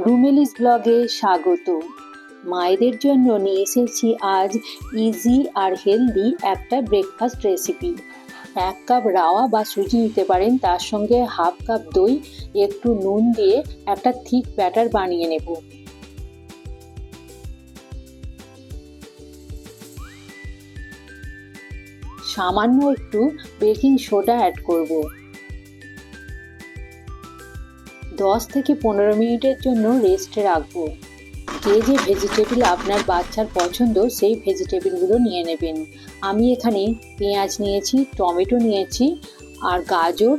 রুমেলিস ব্লগে স্বাগত। মায়েদের জন্য নিয়ে এসেছি আজ ইজি আর হেলদি একটা ব্রেকফাস্ট রেসিপি। 1 কাপ রাওয়া বা সুজি নিতে পারেন, তার সঙ্গে হাফ কাপ দই, একটু নুন দিয়ে একটা থিক ব্যাটার বানিয়ে নেব। সামান্য একটু বেকিং সোডা অ্যাড করব। 10 থেকে 15 মিনিটের জন্য রেস্টে রাখবো। যে ভেজিটেবল আপনার বাচ্চার পছন্দ সেই ভেজিটেবলগুলো নিয়ে নেবেন। আমি এখানে পেঁয়াজ নিয়েছি, টমেটো নিয়েছি, আর গাজর,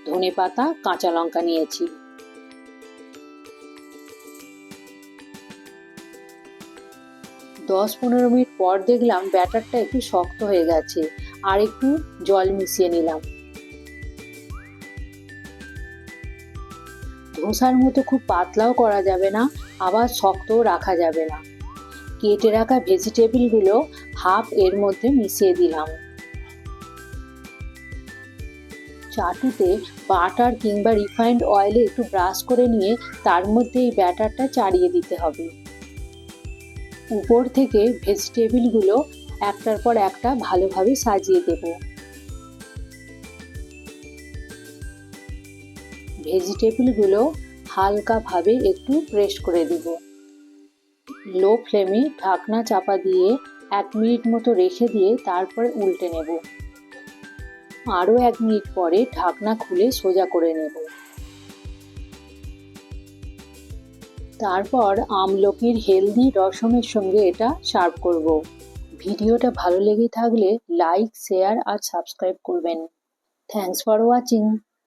ধনেপাতা, কাঁচা লঙ্কা নিয়েছি। দশ 15 মিনিট পর দেখলাম ব্যাটারটা একটু শক্ত হয়ে গেছে, আর একটু জল মিশিয়ে নিলাম। ধোসার মতো খুব পাতলাও করা যাবে না, আবার শক্তও রাখা যাবে না। কেটে রাখা ভেজিটেবলগুলো হাফ এর মধ্যে মিশিয়ে দিলাম। চাটুতে বাটার কিংবা রিফাইন্ড অয়েলে একটু ব্রাশ করে নিয়ে তার মধ্যে এই ব্যাটারটা চাড়িয়ে দিতে হবে। উপর থেকে ভেজিটেবলগুলো একটার পর একটা ভালোভাবে সাজিয়ে দেব। ভেজিটেবলগুলো হালকাভাবে একটু প্রেস করে দেব। লো ফ্লেমে ঢাকনা চাপা দিয়ে 1 মিনিট মতো রেখে দিয়ে তারপরে উল্টে নেব। আরও 1 মিনিট পরে ঢাকনা খুলে সোজা করে নেব। তারপর আমলকির হেলদি রসমের সঙ্গে এটা সার্ভ করব। ভিডিওটা ভালো লেগে থাকলে লাইক, শেয়ার আর সাবস্ক্রাইব করবেন। Thanks for watching.